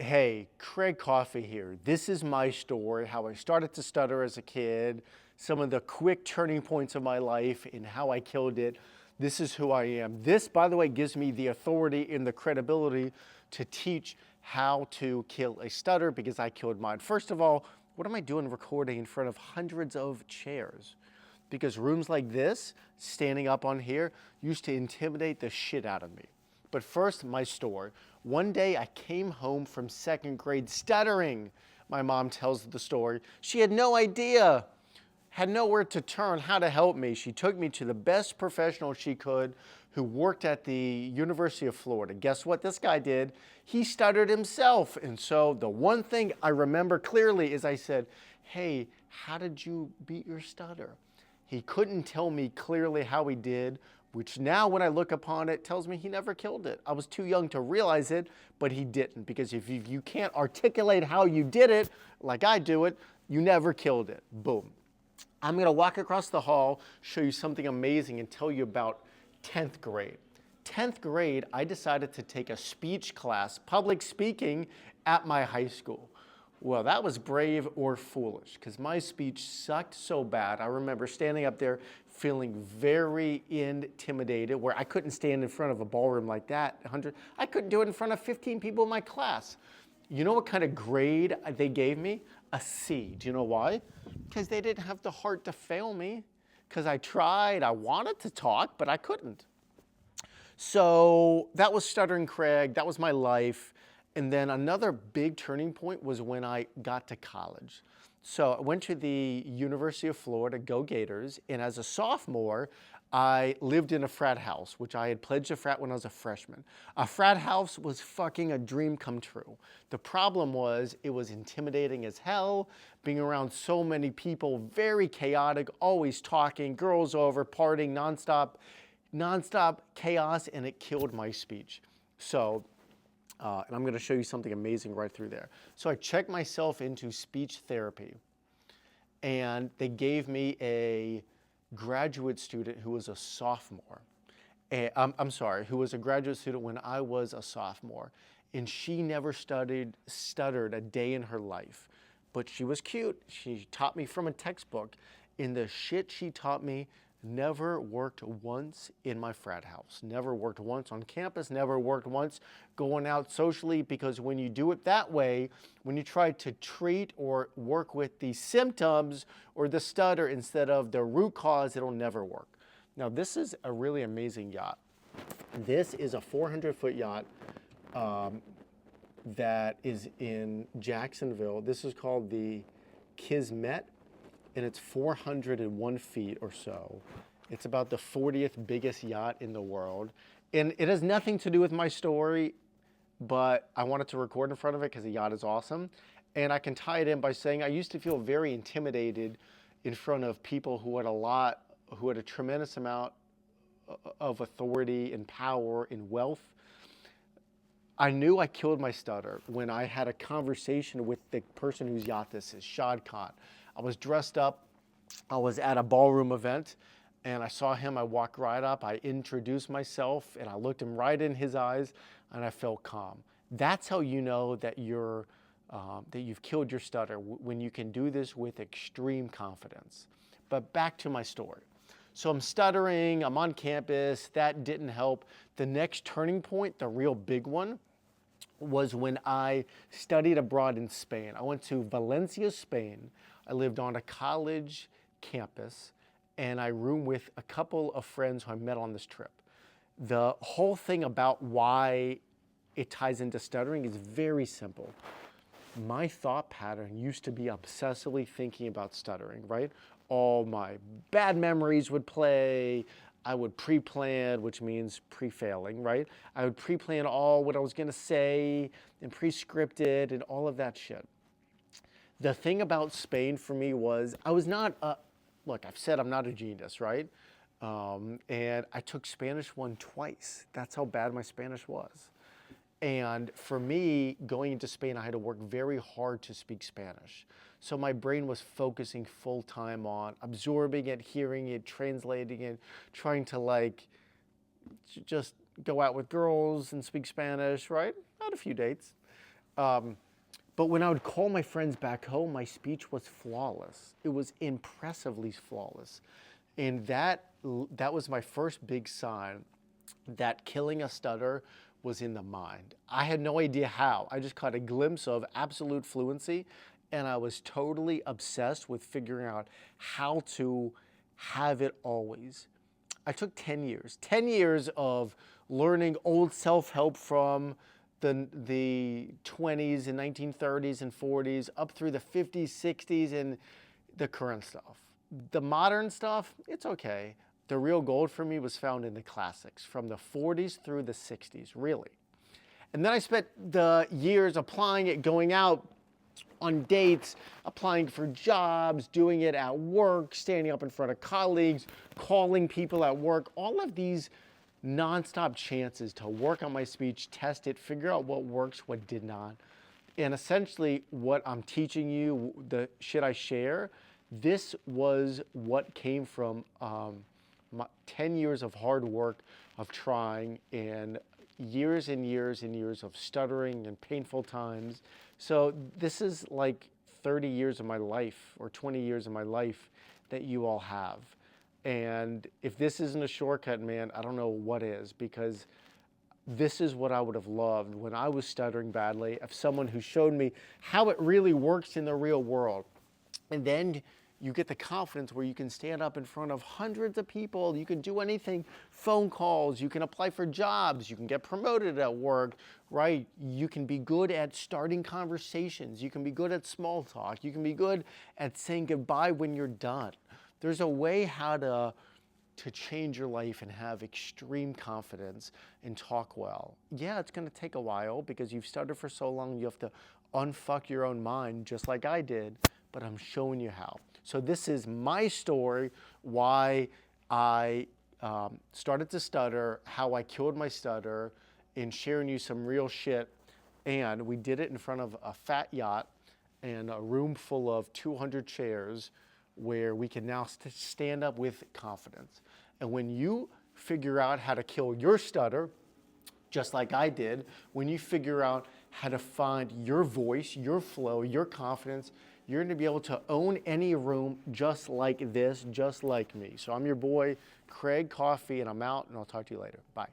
Hey, Craig Coffey here. This is my story, how I started to stutter as a kid, some of the quick turning points of my life and how I killed it. This is who I am. This, by the way, gives me the authority and the credibility to teach how to kill a stutter because I killed mine. First of all, what am I doing recording in front of hundreds of chairs? Because rooms like this, standing up on here, used to intimidate the shit out of me. But first, my story. One day I came home from second grade stuttering. My mom tells the story. She had no idea, had nowhere to turn, how to help me. She took me to the best professional she could who worked at the University of Florida. Guess what this guy did? He stuttered himself. And so the one thing I remember clearly is I said, hey, how did you beat your stutter? He couldn't tell me clearly how he did, which now when I look upon it tells me he never killed it. I was too young to realize it, but he didn't, because if you can't articulate how you did it, like I do it, you never killed it. Boom. I'm gonna walk across the hall, show you something amazing and tell you about 10th grade. 10th grade, I decided to take a speech class, public speaking, at my high school. Well, that was brave or foolish, because my speech sucked so bad. I remember standing up there feeling very intimidated, where I couldn't stand in front of a ballroom like that. I couldn't do it in front of 15 people in my class. You know what kind of grade they gave me? A C. Do you know why? Because they didn't have the heart to fail me, because I tried. I wanted to talk, but I couldn't. So that was Stuttering Craig. That was my life. And then another big turning point was when I got to college. So I went to the University of Florida, go Gators, and as a sophomore, I lived in a frat house, which I had pledged a frat when I was a freshman. A frat house was fucking a dream come true. The problem was it was intimidating as hell, being around so many people, very chaotic, always talking, girls over, partying, nonstop chaos, and it killed my speech. So and I'm going to show you something amazing right through there. So I checked myself into speech therapy, and they gave me a graduate student who was a sophomore. Who was a graduate student when I was a sophomore, and she never stuttered a day in her life. But she was cute. She taught me from a textbook, and the shit she taught me never worked once in my frat house, never worked once on campus, never worked once going out socially, because when you do it that way, when you try to treat or work with the symptoms or the stutter instead of the root cause, it'll never work. Now, this is a really amazing yacht. This is a 400-foot yacht that is in Jacksonville. This is called the Kismet, and it's 401 feet or so. It's about the 40th biggest yacht in the world. And it has nothing to do with my story, but I wanted to record in front of it because the yacht is awesome. And I can tie it in by saying I used to feel very intimidated in front of people who had a tremendous amount of authority and power and wealth. I knew I killed my stutter when I had a conversation with the person whose yacht this is, Shad Khan. I was dressed up, I was at a ballroom event, and I saw him. I walked right up, I introduced myself, and I looked him right in his eyes, and I felt calm. That's how you know that you've killed your stutter, when you can do this with extreme confidence. But back to my story. So I'm stuttering, I'm on campus, that didn't help. The next turning point, the real big one, was when I studied abroad in Spain. I went to Valencia, Spain. I lived on a college campus, and I roomed with a couple of friends who I met on this trip. The whole thing about why it ties into stuttering is very simple. My thought pattern used to be obsessively thinking about stuttering, right? All my bad memories would play. I would pre-plan, which means pre-failing, right? I would pre-plan all what I was gonna say and pre-script it and all of that shit. The thing about Spain for me was I was not, look, I've said I'm not a genius, right? And I took Spanish 1 twice. That's how bad my Spanish was. And for me, going into Spain, I had to work very hard to speak Spanish. So my brain was focusing full time on absorbing it, hearing it, translating it, trying to just go out with girls and speak Spanish, right? I had a few dates. But when I would call my friends back home, my speech was flawless. It was impressively flawless. And that was my first big sign that killing a stutter was in the mind. I had no idea how. I just caught a glimpse of absolute fluency, and I was totally obsessed with figuring out how to have it always. I took 10 years, 10 years of learning old self-help from the 20s and 1930s and 40s up through the 50s, 60s, and the current stuff. The modern stuff, it's okay. The real gold for me was found in the classics from the 40s through the 60s, really. And then I spent the years applying it, going out on dates, applying for jobs, doing it at work, standing up in front of colleagues, calling people at work, all of these nonstop chances to work on my speech, test it, figure out what works, what did not. And essentially what I'm teaching you, the shit I share, this was what came from 10 years of hard work, of trying, and years and years and years of stuttering and painful times. So this is like 30 years of my life or 20 years of my life that you all have. And if this isn't a shortcut, man, I don't know what is, because this is what I would have loved when I was stuttering badly, of someone who showed me how it really works in the real world. And then you get the confidence where you can stand up in front of hundreds of people, you can do anything, phone calls, you can apply for jobs, you can get promoted at work, right? You can be good at starting conversations, you can be good at small talk, you can be good at saying goodbye when you're done. There's a way how to change your life and have extreme confidence and talk well. Yeah, it's gonna take a while because you've stuttered for so long, you have to unfuck your own mind just like I did, but I'm showing you how. So this is my story, why I started to stutter, how I killed my stutter, and sharing you some real shit. And we did it in front of a fat yacht and a room full of 200 chairs where we can now stand up with confidence. And when you figure out how to kill your stutter, just like I did, when you figure out how to find your voice, your flow, your confidence, you're gonna be able to own any room just like this, just like me. So I'm your boy, Craig Coffey, and I'm out, and I'll talk to you later. Bye.